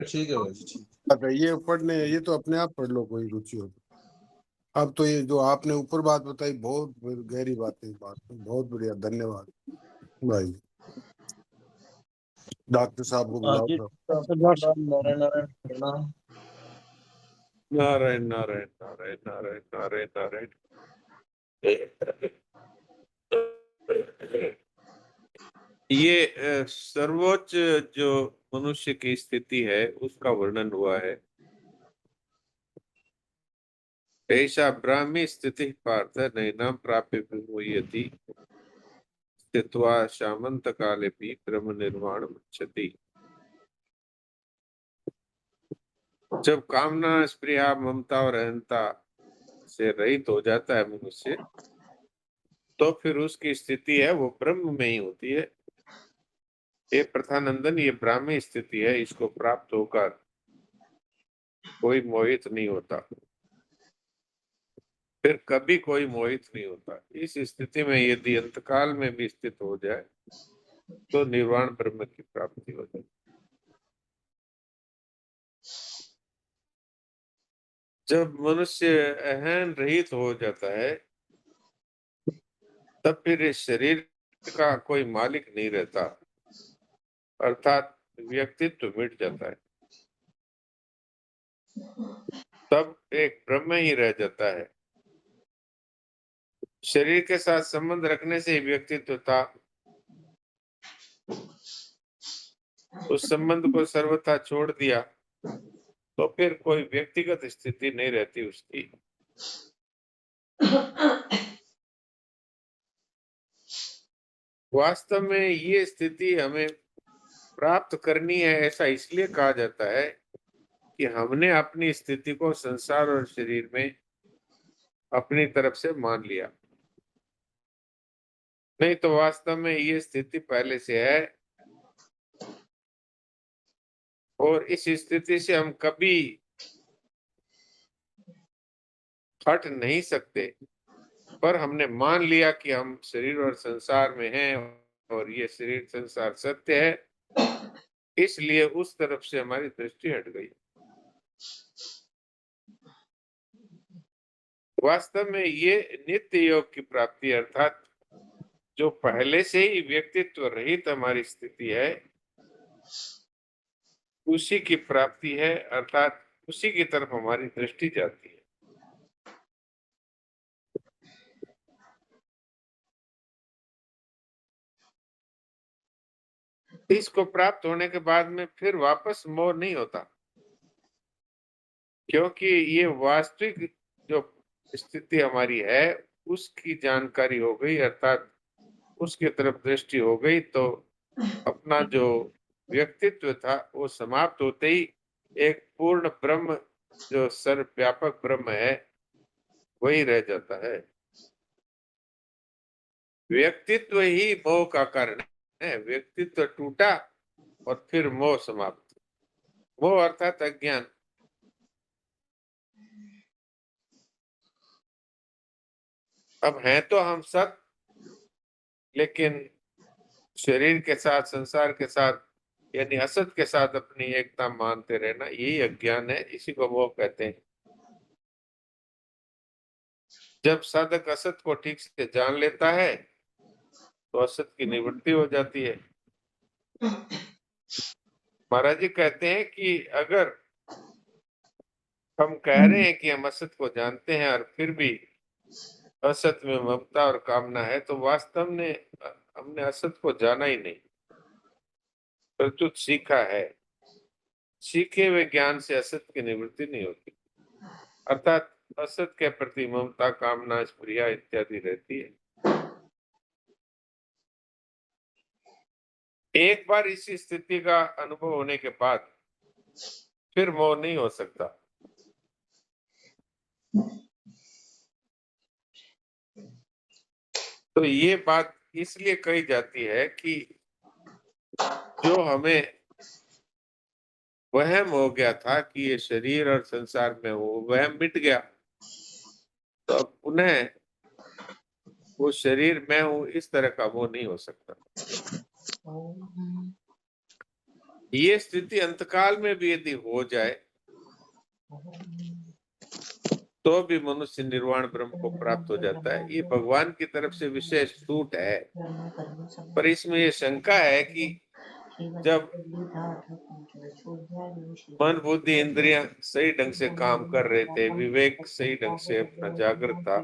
ठीक है भाई जी, ठीक। बात है ये पढ़ने, ये तो अपने आप पढ़ लो कोई रुचि हो तो। अब तो ये जो आपने ऊपर बात बताई बहुत गहरी बात है, बात बहुत बढ़िया, धन्यवाद भाई। डॉक्टर साहब को बुलाओ जी तो। नारायण नारायण प्रणाम। नारायण नारायण नारायण नारायण नारायण नारायण। ये सर्वोच्च जो मनुष्य की स्थिति है उसका वर्णन हुआ है। ऐसा ब्राह्मी स्थिति पार्थ नैनां प्राप्य विमुह्यति स्थित्वा शामंत काले भी ब्रह्म निर्वाण मुच्यति। जब कामना, स्पृहा, ममता और अहंता से रहित हो जाता है मनुष्य, तो फिर उसकी स्थिति है वो ब्रह्म में ही होती है। ये प्रथानंदन, ये ब्राह्मी स्थिति है, इसको प्राप्त होकर कोई मोहित नहीं होता, फिर कभी कोई मोहित नहीं होता। इस स्थिति में यदि अंतकाल में भी स्थित हो जाए तो निर्वाण ब्रह्म की प्राप्ति हो जाए। जब मनुष्य अहं रहित हो जाता है तब फिर इस शरीर का कोई मालिक नहीं रहता, अर्थात व्यक्तित्व मिट जाता है। तब एक ब्रह्म ही रह जाता है। शरीर के साथ संबंध रखने से ही व्यक्तित्व था, उस संबंध को सर्वथा छोड़ दिया तो फिर कोई व्यक्तिगत स्थिति नहीं रहती उसकी। वास्तव में ये स्थिति हमें प्राप्त करनी है, ऐसा इसलिए कहा जाता है कि हमने अपनी स्थिति को संसार और शरीर में अपनी तरफ से मान लिया। नहीं तो वास्तव में ये स्थिति पहले से है और इस स्थिति से हम कभी हट नहीं सकते, पर हमने मान लिया कि हम शरीर और संसार में हैं और ये शरीर संसार सत्य है, इसलिए उस तरफ से हमारी दृष्टि हट गई। वास्तव में ये नित्य योग की प्राप्ति, अर्थात जो पहले से ही व्यक्तित्व रहित हमारी स्थिति है, उसी की प्राप्ति है, अर्थात उसी की तरफ हमारी दृष्टि जाती है। इसको प्राप्त होने के बाद में फिर वापस मोह नहीं होता, क्योंकि ये वास्तविक जो स्थिति हमारी है उसकी जानकारी हो गई, अर्थात उसकी तरफ दृष्टि हो गई, तो अपना जो व्यक्तित्व था वो समाप्त होते ही एक पूर्ण ब्रह्म, जो सर्वव्यापक ब्रह्म है, वही रह जाता है। व्यक्तित्व ही मोह का कारण है। व्यक्तित्व टूटा और फिर मोह समाप्त। मोह अर्थात अज्ञान। अब हैं तो हम सब, लेकिन शरीर के साथ, संसार के साथ, यानी असत के साथ अपनी एकता मानते रहना, यही अज्ञान है, इसी को मोह कहते हैं। जब साधक असत को ठीक से जान लेता है तो असत की निवृत्ति हो जाती है। महाराज जी कहते हैं कि अगर हम कह रहे हैं कि हम असत को जानते हैं और फिर भी असत में ममता और कामना है, तो वास्तव में हमने असत को जाना ही नहीं, प्रत्युत सीखा है। सीखे हुए ज्ञान से असत की निवृत्ति नहीं होती, अर्थात असत के प्रति ममता, कामना, स्पृहा इत्यादि रहती है। एक बार इस स्थिति का अनुभव होने के बाद फिर मोह नहीं हो सकता। तो ये बात इसलिए कही जाती है कि जो हमें वहम हो गया था कि ये शरीर और संसार में हो, वहम मिट गया, तो अब पुनः वो शरीर मैं हूं, इस तरह का वो नहीं हो सकता। ये स्थिति अंतकाल में भी यदि हो जाए तो भी मनुष्य निर्वाण ब्रह्म को प्राप्त हो जाता है। ये भगवान की तरफ से विशेष छूट है। पर इसमें ये शंका है कि जब मन बुद्धि इंद्रियां सही ढंग से काम कर रहे थे, विवेक सही ढंग से अपना जागृत था,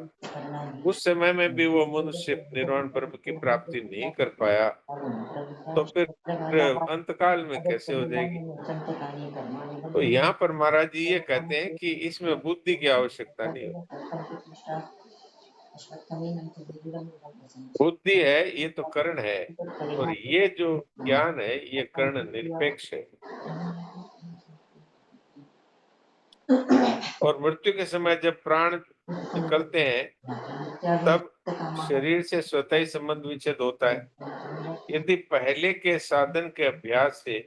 उस समय में भी वो मनुष्य निर्वाण ब्रह्म की प्राप्ति नहीं कर पाया, तो फिर अंतकाल में कैसे हो जाएगी? तो यहाँ पर महाराज जी ये कहते हैं कि इसमें बुद्धि की आवश्यकता नहीं होती। बुद्धि है ये तो कर्ण है, और ये जो ज्ञान है ये कर्ण निरपेक्ष है। और मृत्यु के समय जब प्राण निकलते हैं तब शरीर से स्वतः ही संबंध विच्छेद होता है। यदि पहले के साधन के अभ्यास से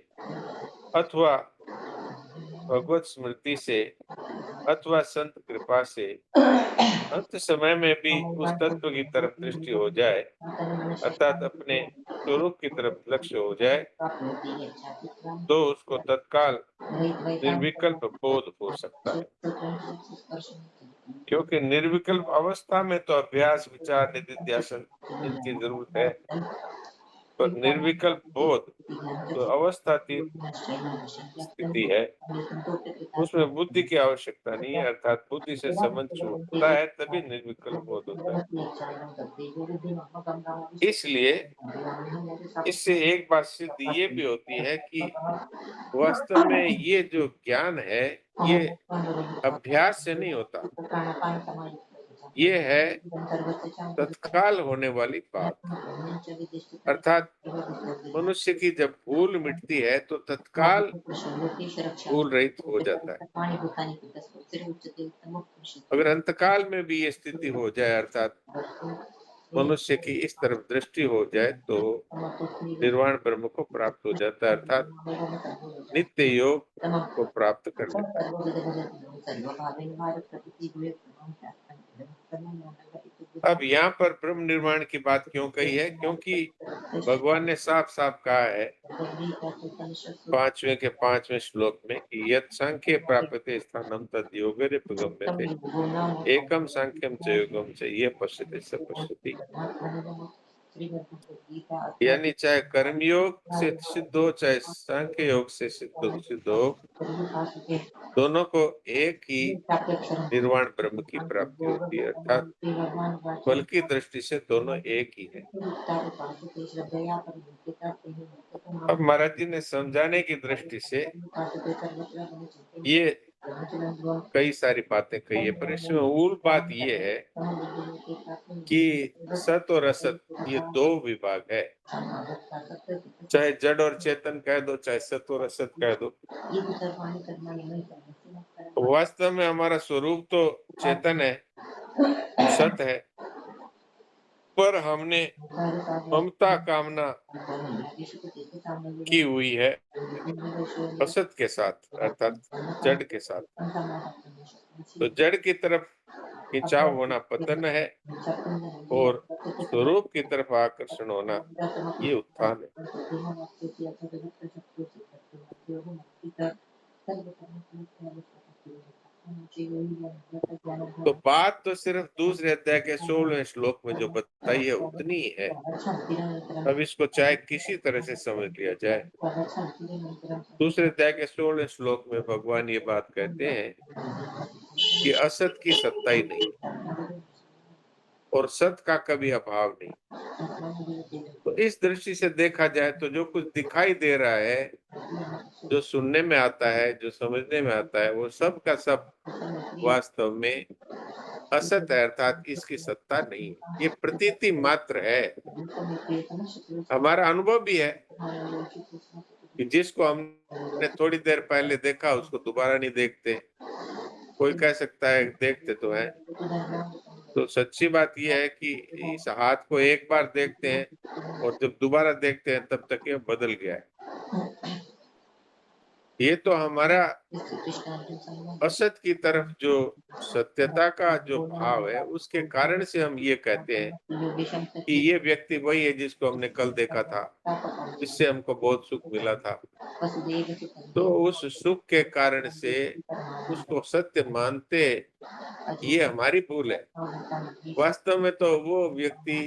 अथवा भगवत स्मृति से अथवा संत कृपा से अंत समय में भी उस तत्व की तरफ दृष्टि हो जाए, अर्थात अपने स्वरूप की तरफ लक्ष्य हो जाए, तो उसको तत्काल निर्विकल्प बोध हो सकता है। क्योंकि निर्विकल्प अवस्था में तो अभ्यास, विचार, निधिध्यासन इनकी जरूरत है, पर निर्विकल्प बोध तो अवस्थातीत स्थिति है, उसमें बुद्धि की आवश्यकता नहीं है, अर्थात बुद्धि से संबंध छूटता है तभी निर्विकल्प बोध होता है। इसलिए इससे एक बात सिद्ध ये भी होती है कि वास्तव में ये जो ज्ञान है ये अभ्यास से नहीं होता, ये है तत्काल होने वाली बात। अर्थात मनुष्य की जब भूल मिटती है तो तत्काल भूल रहित हो जाता है। अगर अंतकाल में भी ये स्थिति हो जाए, अर्थात मनुष्य की इस तरफ दृष्टि हो जाए, तो निर्वाण ब्रह्म को प्राप्त हो जाता है, अर्थात नित्य योग को प्राप्त कर लेता है। अब यहाँ पर ब्रह्म निर्माण की बात क्यों कही है? क्योंकि भगवान ने साफ साफ कहा है 5वें के 5वें श्लोक में कि यत् सांख्ये प्राप्यते स्थानम तद् योगेरपगम्यते एकम सांख्यम च योगम च ये पश्यते स पश्यति। यानी चाहे कर्मयोग से सिद्ध हो, चाहे सांख्य योग से सिद्ध हो, दोनों को एक ही निर्वाण ब्रह्म की प्राप्ति होती है, अर्थात फल की दृष्टि से दोनों एक ही है। अब महाराज जी ने समझाने की दृष्टि से ये कई सारी बातें कही है, पर इसमें मूल बात ये है कि सत और असत ये दो विभाग है। चाहे जड़ और चेतन कह दो, चाहे सत और असत कह दो, वास्तव में हमारा स्वरूप तो चेतन है, सत है, पर हमने ममता कामना की हुई है असत के साथ, अर्थात जड़ के साथ। तो जड़ की तरफ खिंचाव होना पतन है और स्वरूप की तरफ आकर्षण होना ये उत्थान है। तो बात तो सिर्फ दूसरे अध्याय के 16वें श्लोक में जो बताई है उतनी ही है। अब इसको चाहे किसी तरह से समझ लिया जाए, दूसरे अध्याय के 16वें श्लोक में भगवान ये बात कहते हैं कि असत की सत्ता ही नहीं और सत का कभी अभाव नहीं। तो इस दृष्टि से देखा जाए तो जो कुछ दिखाई दे रहा है, जो सुनने में आता है, जो समझने में आता है, वो सब का सब वास्तव में असत है, अर्थात इसकी सत्ता नहीं, ये प्रतीति मात्र है। हमारा अनुभव भी है कि जिसको हमने थोड़ी देर पहले देखा उसको दोबारा नहीं देखते। कोई कह सकता है देखते तो हैं, तो सच्ची बात यह है कि इस हाथ को एक बार देखते हैं और जब दोबारा देखते हैं तब तक ये बदल गया है। ये तो हमारा असत की तरफ जो सत्यता का जो भाव है उसके कारण से हम ये कहते हैं कि ये व्यक्ति वही है जिसको हमने कल देखा था, जिससे हमको बहुत सुख मिला था। तो उस सुख के कारण से उसको सत्य मानते, ये हमारी भूल है। वास्तव में तो वो व्यक्ति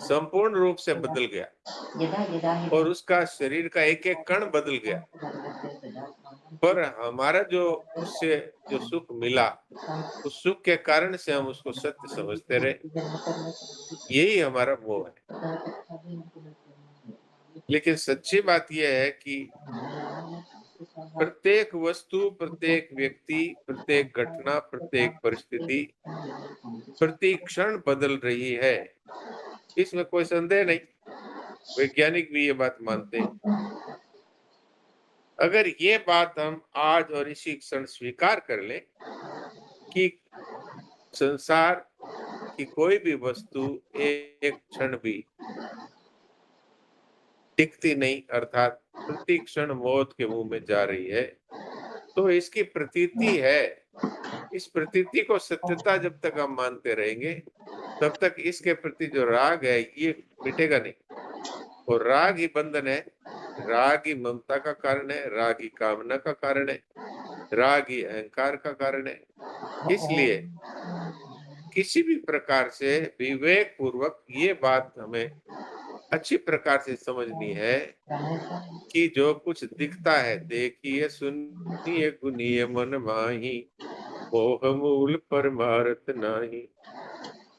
संपूर्ण रूप से बदल गया और उसका शरीर का एक-एक कण बदल गया। पर हमारा जो उससे जो सुख मिला, उस सुख के कारण से हम उसको सत्य समझते रहे। यही हमारा मोह है। लेकिन सच्ची बात यह है कि प्रत्येक वस्तु, प्रत्येक व्यक्ति, प्रत्येक घटना, प्रत्येक परिस्थिति प्रति क्षण बदल रही है। इसमें कोई संदेह नहीं। वैज्ञानिक भी ये बात मानते हैं। अगर ये बात हम आज और इसी क्षण स्वीकार कर लें कि संसार की कोई भी वस्तु एक क्षण भी टिकती नहीं, अर्थात प्रति क्षण मौत के मुंह में जा रही है, तो इसकी प्रतीति है। इस प्रतीति को सत्यता जब तक हम मानते रहेंगे, तब तक इसके प्रति जो राग है ये मिटेगा नहीं। और राग ही बंधन है, राग ही ममता का कारण है, राग ही कामना का कारण है, राग ही अहंकार का कारण है। इसलिए किसी भी प्रकार से विवेक पूर्वक ये बात हमें अच्छी प्रकार से समझनी है कि जो कुछ दिखता है, देखिए सुनिए गुनिए मन माही, मोह मूल परमारथ नाही।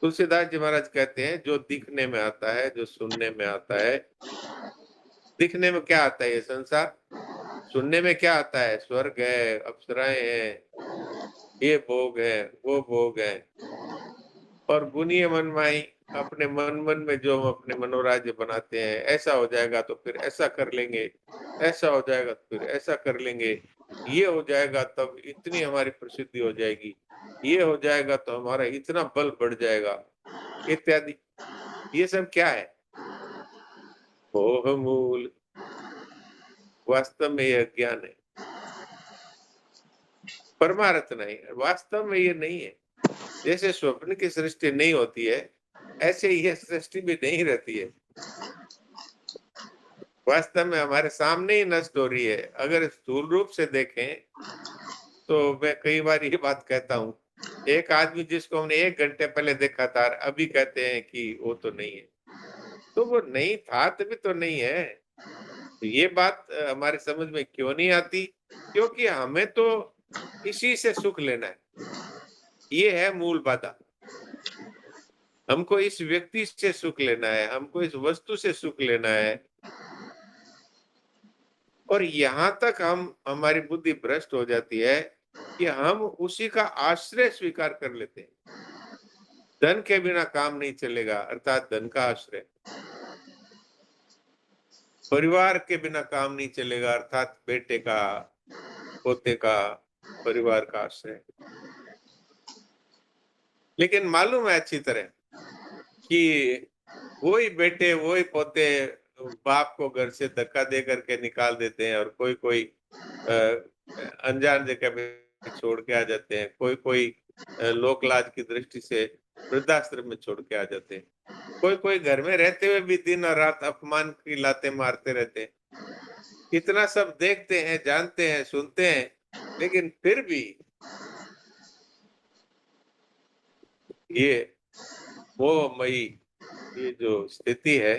तुलसीदास जी महाराज कहते हैं जो दिखने में आता है, जो सुनने में आता है, दिखने में क्या आता है ये संसार, सुनने में क्या आता है, स्वर्ग है, अप्सराएं हैं, ये भोग है, वो भोग है। और बुनिए मनमाही, अपने मन में जो हम अपने मनोराज्य बनाते हैं, ऐसा हो जाएगा तो फिर ऐसा कर लेंगे, ऐसा हो जाएगा तो फिर ऐसा कर लेंगे, ये हो जाएगा तब इतनी हमारी प्रसिद्धि हो जाएगी, ये हो जाएगा तो हमारा इतना बल बढ़ जाएगा, इत्यादि। ये सब क्या है? मोह मूल। वास्तव में यह ज्ञान है, परमार्थ नहीं। वास्तव में ये नहीं है। जैसे स्वप्न की सृष्टि नहीं होती है, ऐसे यह सृष्टि भी नहीं रहती है। वास्तव में हमारे सामने ही नष्ट हो रही है। अगर स्थूल रूप से देखें तो मैं कई बार ये बात कहता हूँ, एक आदमी जिसको हमने 1 घंटे पहले देखा था, अभी कहते हैं कि वो तो नहीं है, तो वो नहीं था तभी तो नहीं है। तो ये बात हमारे समझ में क्यों नहीं आती? क्योंकि हमें तो इसी से सुख लेना है। ये है मूल बाधा। हमको इस व्यक्ति से सुख लेना है, हमको इस वस्तु से सुख लेना है। और यहाँ तक हमारी बुद्धि भ्रष्ट हो जाती है कि हम उसी का आश्रय स्वीकार कर लेते हैं। धन के बिना काम नहीं चलेगा, अर्थात धन का आश्रय। परिवार के बिना काम नहीं चलेगा, अर्थात बेटे का, पोते का, परिवार का आश्रय। लेकिन मालूम है अच्छी तरह कि वही बेटे, वही पोते बाप को घर से धक्का दे करके निकाल देते हैं, और कोई अनजान जगह पे छोड़ के आ जाते हैं, कोई लोक लाज की दृष्टि से वृद्धाश्रम में छोड़ के आ जाते हैं, कोई घर में रहते हुए भी दिन और रात अपमान की लातें मारते रहते हैं। इतना सब देखते हैं, जानते हैं, सुनते हैं, लेकिन फिर भी ये मोहमयी ये जो स्थिति है,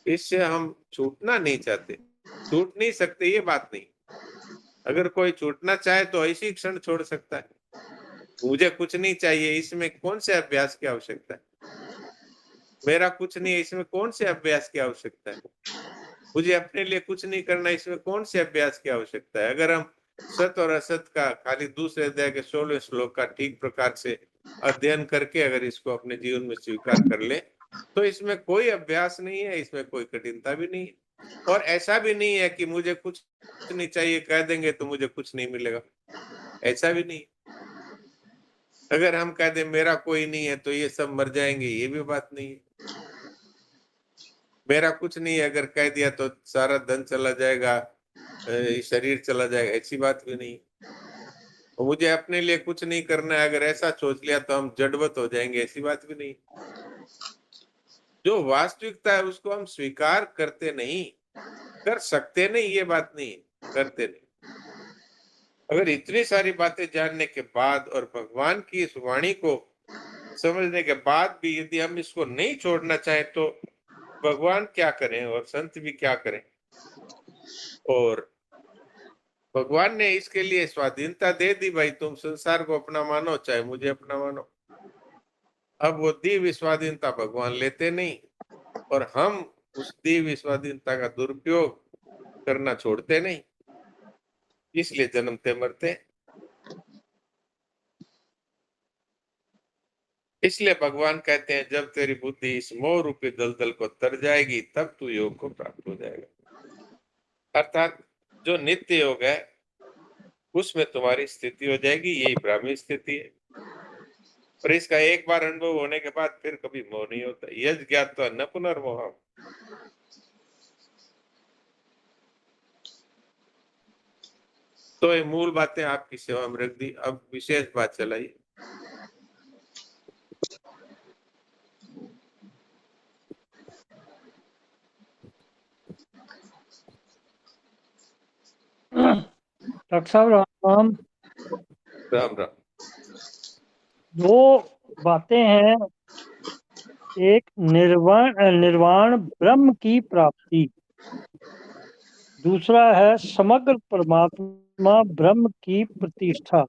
इससे हम छूटना नहीं चाहते, छूट नहीं सकते, ये बात नहीं। अगर कोई छूटना चाहे तो इसी क्षण छोड़ सकता है। मुझे कुछ नहीं चाहिए, इसमें कौन से अभ्यास की आवश्यकता है? मेरा कुछ नहीं है, इसमें कौन से अभ्यास की आवश्यकता है? मुझे अपने लिए कुछ नहीं करना, इसमें कौन से अभ्यास की आवश्यकता है? अगर हम सत और असत का खाली दूसरे अध्याय के 16वें श्लोक का ठीक प्रकार से अध्ययन करके अगर इसको अपने जीवन में स्वीकार कर ले, तो इसमें कोई अभ्यास नहीं है, इसमें कोई कठिनता भी नहीं है। और ऐसा भी नहीं है कि मुझे कुछ नहीं चाहिए कह देंगे तो मुझे कुछ नहीं मिलेगा, ऐसा भी नहीं। अगर हम कह दें मेरा कोई नहीं है तो ये सब मर जाएंगे, ये भी बात नहीं है। मेरा कुछ नहीं है, अगर कह दिया तो सारा धन चला जाएगा, शरीर चला जाएगा, ऐसी बात भी नहीं। और मुझे अपने लिए कुछ नहीं करना है, अगर ऐसा सोच लिया तो हम जड़वत हो जाएंगे, ऐसी बात भी नहीं। जो वास्तविकता है उसको हम स्वीकार करते नहीं, कर सकते नहीं, ये बात नहीं, करते नहीं। अगर इतनी सारी बातें जानने के बाद और भगवान की इस वाणी को समझने के बाद भी यदि हम इसको नहीं छोड़ना चाहें तो भगवान क्या करें और संत भी क्या करें। और भगवान ने इसके लिए स्वाधीनता दे दी, भाई तुम संसार को अपना मानो चाहे मुझे अपना मानो। अब वो दी स्वाधीनता भगवान लेते नहीं और हम उस दी स्वाधीनता का दुरुपयोग करना छोड़ते नहीं, इसलिए जन्मते मरते। इसलिए भगवान कहते हैं जब तेरी बुद्धि इस मोह रूपी दलदल को तर जाएगी तब तू योग को प्राप्त हो जाएगा। अर्थात जो नित्य योग है उसमें तुम्हारी स्थिति हो जाएगी, यही ब्राह्मी स्थिति है। और इसका एक बार अनुभव होने के बाद फिर कभी मोह नहीं होता। यज ज्ञात्वा न पुनर्मोह। तो ये मूल बातें आपकी सेवा में रख दी। अब विशेष बात चलाई। डॉक्टर साहब राम। राम राम। दो बातें हैं, एक निर्वाण ब्रह्म की प्राप्ति, दूसरा है समग्र परमात्मा ब्रह्म की प्रतिष्ठा।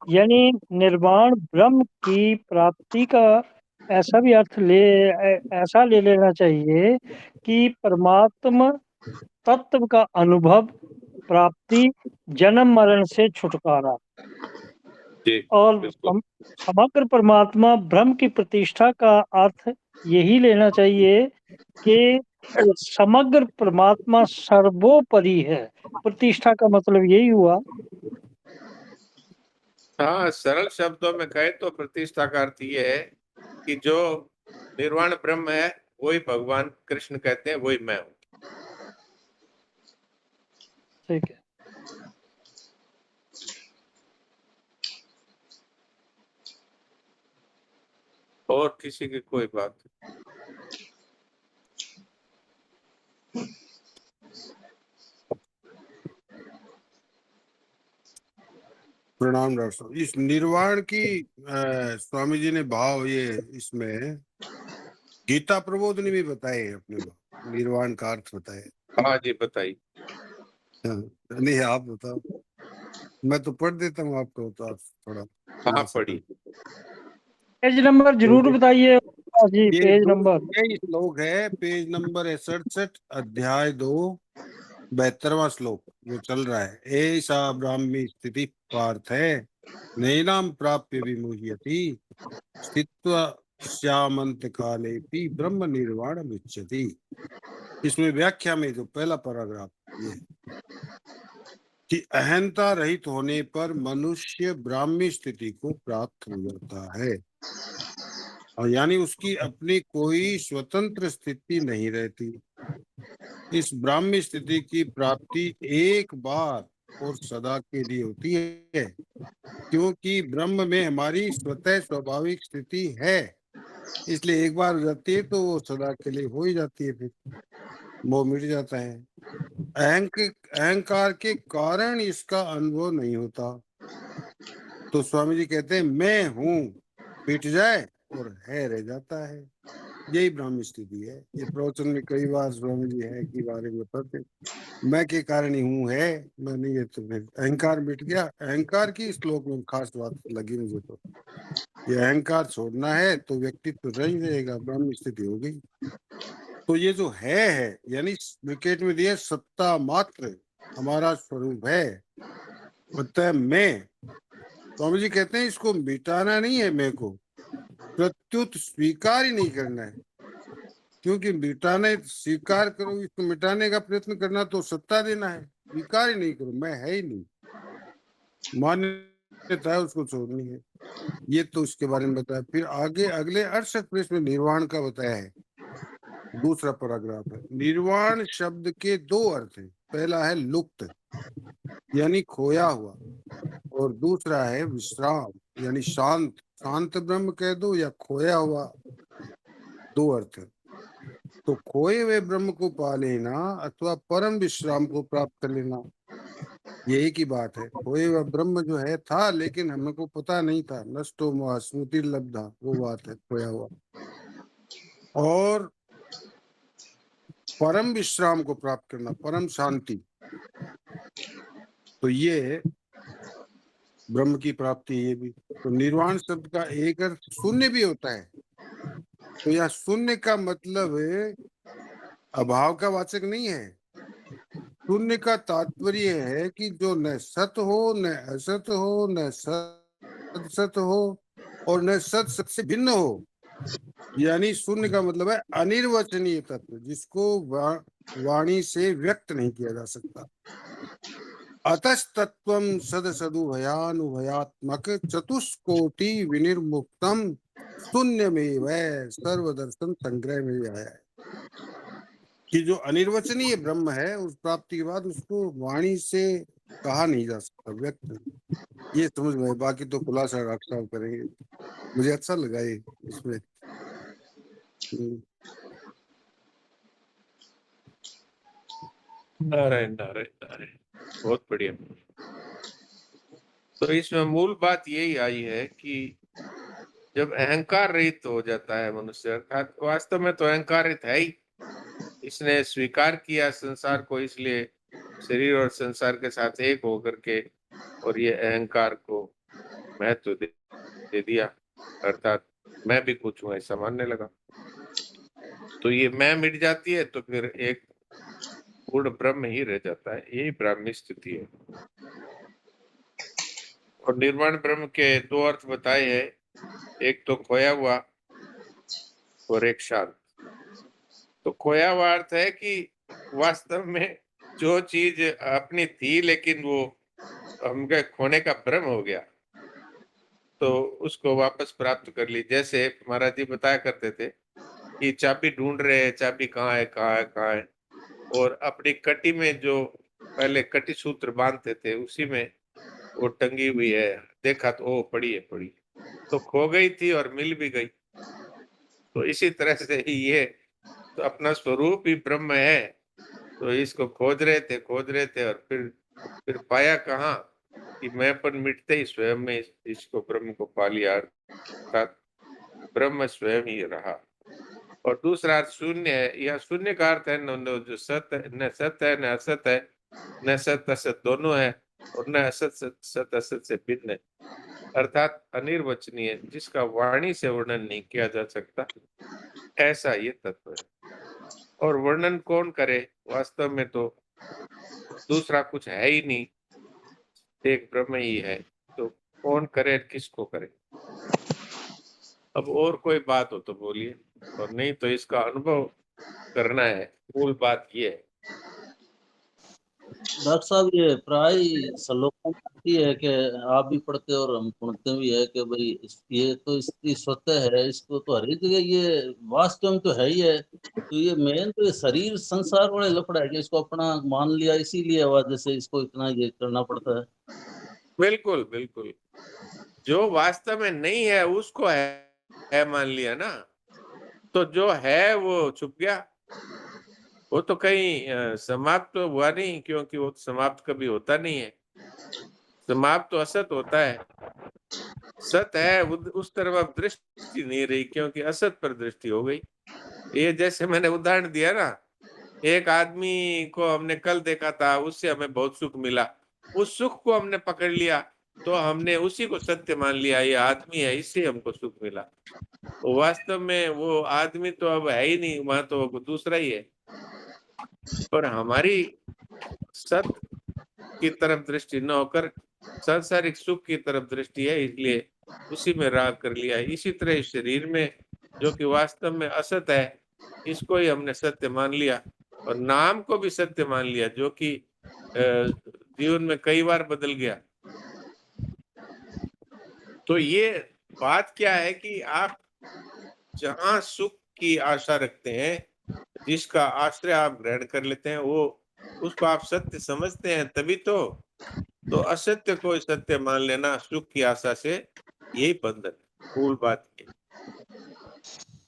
यानी निर्वाण ब्रह्म की प्राप्ति का ऐसा भी अर्थ ऐसा ले लेना चाहिए कि परमात्मा तत्व का अनुभव, प्राप्ति, जन्म मरण से छुटकारा। और समग्र परमात्मा ब्रह्म की प्रतिष्ठा का अर्थ यही लेना चाहिए कि समग्र परमात्मा सर्वोपरि है। प्रतिष्ठा का मतलब यही हुआ। हाँ, सरल शब्दों में कहे तो प्रतिष्ठा का अर्थ ये है कि जो निर्वाण ब्रह्म है वही भगवान कृष्ण कहते हैं, वही मैं हूँ। ठीक है। और किसी की कोई बात। प्रणाम डॉक्टर साहब। इस निर्वाण की स्वामी जी ने भाव ये इसमें गीता प्रबोधनी भी बताए अपने निर्वाण का अर्थ बताए। हाँ जी बताइए। नहीं आप बताओ, मैं तो पढ़ देता हूँ आपको, तो आप थोड़ा। हाँ पढ़ी। पेज नंबर जरूर बताइए जी। ये पेज नंबर श्लोक है, पेज नंबर 67, अध्याय 2, 72वां श्लोक जो चल रहा है। ऐसा ब्राह्मी स्थिति पार्थ है, नैनाम प्राप्य विमुह्यति स्थित्वा श्यामंत काले भी ब्रह्म निर्वाण मुच्यति। इसमें व्याख्या में जो पहला पैराग्राफ ये कि अहंता रहित होने पर मनुष्य ब्राह्मी स्थिति को प्राप्त हो जाता है, और यानी उसकी अपनी कोई स्वतंत्र स्थिति नहीं रहती। इस ब्राह्मी स्थिति की प्राप्ति एक बार और सदा के लिए होती है, क्योंकि ब्रह्म में हमारी स्वतः स्वाभाविक स्थिति है। इसलिए एक बार हो जाती है तो वो सदा के लिए हो ही जाती है, फिर वो मिट जाता है। अहंकार के कारण इसका अनुभव नहीं होता। तो स्वामी जी कहते हैं मैं हूँ मिट जाए और है रह जाता है, यही ब्राह्मी स्थिति है। ये प्रवचन में कई बार स्वामी जी है के बारे में बताते, मैं के कारण ही हूँ है, मैं नहीं है तो फिर अहंकार मिट गया। अहंकार की श्लोक में खास बात लगी मुझे, तो ये अहंकार छोड़ना है तो व्यक्तित्व तो रह रहेगा, ब्राह्मी स्थिति हो गई। तो ये जो है यानी विकेट में दिए सत्ता मात्र हमारा स्वरूप है, अतः मैं। स्वामी जी कहते हैं इसको मिटाना नहीं है, मैं को प्रत्युत स्वीकार ही नहीं करना है, क्योंकि मिटाने स्वीकार करो, इसको मिटाने का प्रयत्न करना तो सत्ता देना है। स्वीकार ही नहीं करो, मैं है ही नहीं, मान्यता है उसको छोड़नी है। ये तो उसके बारे में बताया। फिर आगे अगले 68 प्रश्न में निर्वाण का बताया है दूसरा पैराग्राफ है। निर्वाण शब्द के दो अर्थ हैं। पहला है लुप्त यानी खोया हुआ, और दूसरा है विश्राम यानी शांत। शांत ब्रह्म कह दो या खोया हुआ, दो अर्थ है। तो खोए हुए ब्रह्म को पा लेना अथवा परम विश्राम को प्राप्त कर लेना, यही की बात है। खोए हुआ ब्रह्म जो है था, लेकिन हमको पता नहीं था, नष्टो मोह स्मृति लब्धा, वो बात है खोया हुआ। और परम विश्राम को प्राप्त करना, परम शांति, तो ये ब्रह्म की प्राप्ति। ये भी तो निर्वाण शब्द का एक अर्थ शून्य भी होता है। तो यह शून्य का मतलब अभाव का वाचक नहीं है। शून्य का तात्पर्य है कि जो न सत हो, न असत हो, न सत सत हो, और न सत सत से भिन्न हो। यानी शून्य का मतलब है अनिर्वचनीय तत्व, जिसको वाणी से व्यक्त नहीं किया जा सकता। अतस्तत्वं सदसदुभयानुभयात्मक चतुष्कोटि विनिर्मुक्तम शून्यमेव सर्वदर्शन संग्रह में आया है कि जो अनिर्वचनीय ब्रह्म है, उस प्राप्ति के बाद उसको वाणी से कहा नहीं जा सकता, व्यक्त नहीं। ये समझ में, बाकी तो खुलासा डॉक्टर साहब करेंगे। मुझे अच्छा लगा ये इसमें। नारायण नारायण नारायण, बहुत बढ़िया। तो इसमें मूल बात यही आई है कि जब अहंकार रहित हो जाता है मनुष्य, अर्थात वास्तव में तो अहंकार रहित है ही, इसने स्वीकार किया संसार को, इसलिए शरीर और संसार के साथ एक होकर के, और ये अहंकार को महत्व दे दिया, अर्थात मैं भी कुछ हूं ऐसा मानने लगा। तो ये मैं मिट जाती है, तो फिर एक पूर्ण ब्रह्म ही रह जाता है। यही ब्राह्मी स्थिति है। और निर्वाण ब्रह्म के दो अर्थ बताए हैं, एक तो खोया हुआ और एक शांत। तो खोया हुआ अर्थ है कि वास्तव में जो चीज अपनी थी, लेकिन वो हमके खोने का भ्रम हो गया, तो उसको वापस प्राप्त कर ली। जैसे महाराज जी बताया करते थे कि चाबी ढूंढ रहे हैं, चाबी कहाँ है, कहाँ है, कहाँ है, और अपनी कटी में जो पहले कटी सूत्र बांधते थे, उसी में वो टंगी हुई है। देखा तो ओ पड़ी है, पड़ी, तो खो गई थी और मिल भी गई। तो इसी तरह से ही ये तो अपना स्वरूप ही ब्रह्म है। तो इसको खोज रहे थे, और फिर पाया कहाँ कि मैंपन मिटते ही स्वयं में इसको ब्रह्म को पा लिया, अर्थात ब्रह्म स्वयं ही रहा। और दूसरा अर्थ शून्य है। यह शून्य का अर्थ है जो सत है, न सत है, न असत है, न सत असत दोनों है, और न असत सत असत से भिन्न है, अर्थात अनिर्वचनीय, जिसका वाणी से वर्णन नहीं किया जा सकता, ऐसा ये तत्व है। और वर्णन कौन करे, वास्तव में तो दूसरा कुछ है ही नहीं, एक ब्रह्म ही है। तो कौन करे, किसको करे? अब और कोई बात हो तो बोलिए, और नहीं तो इसका अनुभव करना है। मूल बात ये है। डॉक्टर साहब, ये प्राय श्लोकों में आती है कि आप भी पढ़ते और हम सुनते भी है कि भाई ये तो इसकी स्वतः है, इसको तो हर एक जगह ये वास्तव में तो है ही है। तो ये मेन तो ये शरीर संसार वाले लफड़ा है कि इसको अपना मान लिया, इसीलिए वजह से इसको इतना ये करना पड़ता है। बिल्कुल बिल्कुल, जो वास्तव में नहीं है उसको है मान लिया ना, तो जो है वो छुप गया। वो तो कहीं समाप्त तो हुआ नहीं, क्योंकि वो तो समाप्त कभी होता नहीं है। समाप्त तो असत होता है, सत है उस तरफ अब दृष्टि नहीं रही, क्योंकि असत पर दृष्टि हो गई। ये जैसे मैंने उदाहरण दिया ना, एक आदमी को हमने कल देखा था, उससे हमें बहुत सुख मिला, उस सुख को हमने पकड़ लिया, तो हमने उसी को सत्य मान लिया, ये आदमी है, इससे हमको सुख मिला। वो वास्तव में वो आदमी तो अब है ही नहीं, वहां तो वो दूसरा ही है। पर हमारी सत की तरफ दृष्टि न होकर सांसारिक सुख की तरफ दृष्टि है, इसलिए उसी में राग कर लिया है। इसी तरह इस शरीर में जो कि वास्तव में असत है, इसको ही हमने सत्य मान लिया, और नाम को भी सत्य मान लिया, जो कि जीवन में कई बार बदल गया। तो ये बात क्या है कि आप जहां सुख की आशा रखते हैं, जिसका आश्रय आप ग्रहण कर लेते हैं वो उसको आप सत्य समझते हैं, तभी तो असत्य को सत्य मान लेना सुख की आशा से, यही बंधन है। मूल बात ये।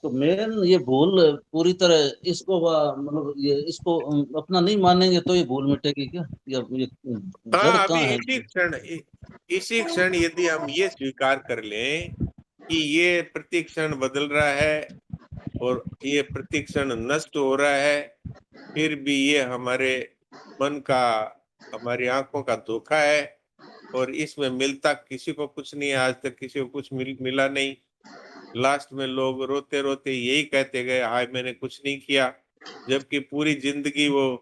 तो मेन ये भूल पूरी तरह इसको मतलब ये इसको अपना नहीं मानेंगे तो ये भूल मिटेगी क्या, या ये जड़ हाँ, अभी कहाँ है? इसी क्षण यदि हम ये स्वीकार कर लें कि ये प्रति क्षण बदल रहा है और ये प्रति क्षण नष्ट हो रहा है, फिर भी ये हमारे मन का, हमारी आंखों का धोखा है और इसमें मिलता किसी को कुछ नहीं है, आज तक किसी को कुछ मिला नहीं। लास्ट में लोग रोते रोते यही कहते गए, हाय मैंने कुछ नहीं किया, जबकि पूरी जिंदगी वो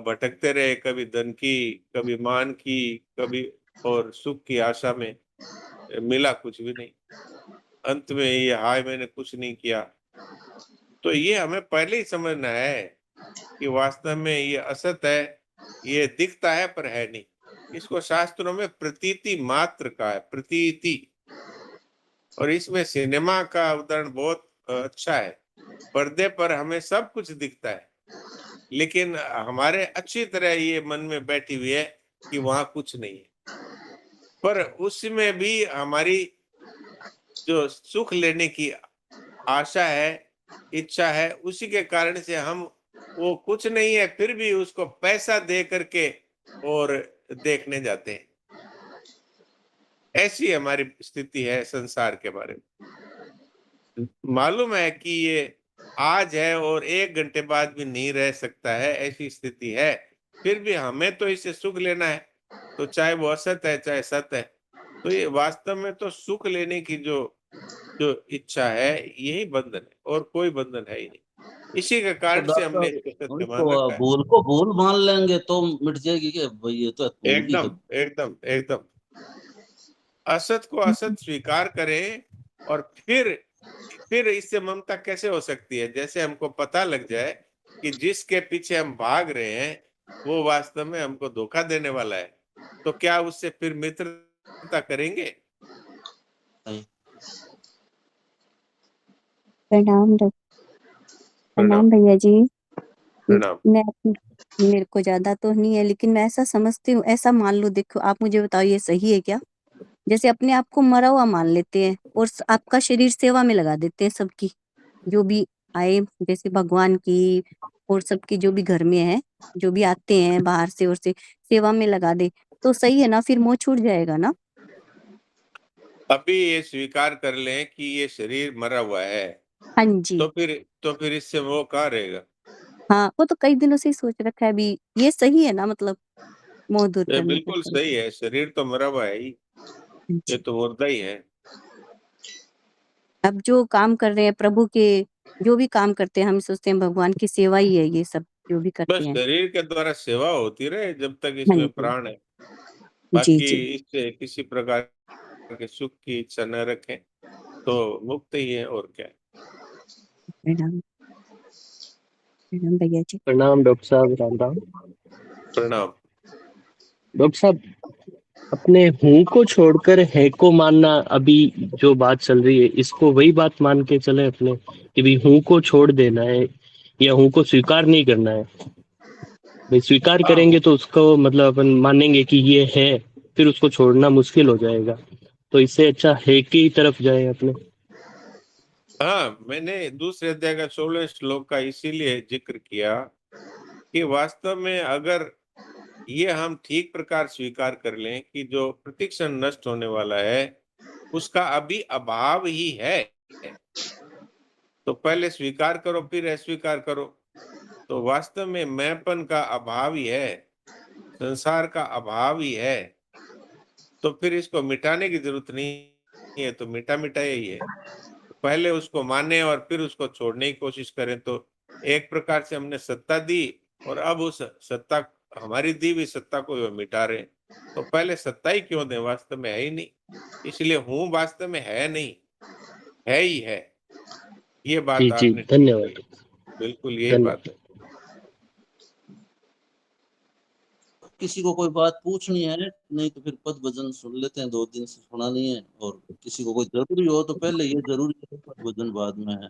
भटकते रहे, कभी धन की, कभी मान की, कभी और सुख की आशा में, मिला कुछ भी नहीं। अंत में ये हाय मैंने कुछ नहीं किया। तो ये हमें पहले ही समझना है कि वास्तव में ये असत है, ये दिखता है पर है नहीं। इसको शास्त्रों में प्रतीति मात्र का है, प्रतीति। और इसमें सिनेमा का उदाहरण बहुत अच्छा है। पर्दे पर हमें सब कुछ दिखता है, लेकिन हमारे अच्छी तरह ये मन में बैठी हुई है कि वहां कुछ नहीं है। पर उसमें भी हमारी जो सुख लेने की आशा है, इच्छा है, उसी के कारण से हम वो कुछ नहीं है फिर भी उसको पैसा दे करके और देखने जाते हैं। ऐसी हमारी स्थिति है संसार के बारे में। मालूम है कि ये आज है और 1 घंटे बाद भी नहीं रह सकता है, ऐसी स्थिति है। फिर भी हमें तो इससे सुख लेना है, तो चाहे वो असत है, चाहे सत है। तो ये वास्तव में तो सुख लेने की जो जो इच्छा है, यही बंधन है और कोई बंधन है ही नहीं। इसी के तो कारण से हमने इसको डॉक्टर सत्य मान इसको रखा है। भूल मान लेंगे तो मिट जाएगी क्या भाई? ये तो भूल ही है। एकदम, एकदम, एकदम। असत को असत स्वीकार करें और फिर इससे ममता कैसे हो सकती है? जैसे हमको पता लग जाए कि जिसके पीछे हम भाग रहे हैं, वो वास्तव में हमको धोखा देने वाला है, तो क्या उससे फिर मित्रता करेंगे? नहीं। प्रणाम प्रणाम, प्रणाम भैया जी। प्रणाम। मेरे को ज्यादा तो नहीं है, लेकिन मैं ऐसा समझती हूँ, ऐसा मान लो, देखो आप मुझे बताओ ये सही है क्या? जैसे अपने आप को मरा हुआ मान लेते हैं और आपका शरीर सेवा में लगा देते हैं सबकी, जो भी आए, जैसे भगवान की और सबकी जो भी घर में है, जो भी आते हैं बाहर से और से सेवा में लगा दे, तो सही है ना? फिर मोह छूट जाएगा ना? अभी ये स्वीकार कर लें कि ये शरीर मरा हुआ है, हाँ जी। तो फिर इससे वो कहाँ रहेगा? हाँ, वो तो कई दिनों से ही सोच रखा है। अभी ये सही है ना, मतलब मोह दूर ये करने का बिल्कुल तरीका? सही है, शरीर तो मरा हुआ है ही, हाँ ये जी। तो मुर्दा ही है। अब जो काम कर रहे हैं प्रभु के, जो भी काम करते हैं, हम सोचते हैं भगवान की सेवा ही है ये सब जो भी बस करते हैं। शरीर के द्वारा सेवा होती रहे जब तक हाँ इसमें जी। प्राण है। जी बाकी जी। इससे किसी प्रकार के सुख की इच्छा न रखें तो मुक्त ही है, और क्या है। प्रणाम प्रणाम भैया जी। प्रणाम डॉक्टर साहब, राम राम। प्रणाम। डॉक्टर साहब, अपने हूँ को छोड़कर है को मानना, अभी जो बात चल रही है इसको वही बात मान के चले अपने, कि भी हूँ को छोड़ देना है या हूँ को स्वीकार नहीं करना है। भाई स्वीकार हाँ, करेंगे तो उसको मतलब अपन मानेंगे कि ये है, फिर उसको छोड़ना मुश्किल हो जाएगा। तो इससे अच्छा है की तरफ जाए अपने। हाँ, मैंने दूसरे अध्याय का 16वें श्लोक का इसीलिए जिक्र किया कि वास्तव में अगर ये हम ठीक प्रकार स्वीकार कर लें कि जो प्रतिक्षण नष्ट होने वाला है उसका अभी अभाव ही है, तो पहले स्वीकार करो फिर अस्वीकार करो। तो वास्तव में मैंपन का अभाव ही है, संसार का अभाव ही है, तो फिर इसको मिटाने की जरूरत नहीं है, तो मिटा मिटाया ही है। पहले उसको माने और फिर उसको छोड़ने की कोशिश करें, तो एक प्रकार से हमने सत्ता दी और अब उस सत्ता, हमारी दी हुई सत्ता को वो मिटा रहे हैं। तो पहले सत्ता ही क्यों दें, वास्तव में है ही नहीं। इसलिए हूँ वास्तव में है नहीं, है ही है। ये जी बात जी, आपने ठीक धन्यवाद। कही, बिल्कुल यही बात धन्यवाद। है। किसी को कोई बात पूछनी है, नहीं तो फिर पद भजन सुन लेते हैं, 2 दिन से सुना नहीं है। और किसी को कोई जरूरी हो तो पहले ये जरूरी है, पद भजन बाद में है।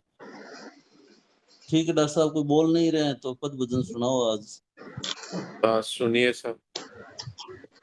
ठीक है डॉक्टर साहब, कोई बोल नहीं रहे हैं तो पद भजन सुनाओ आज। सुनिए सब।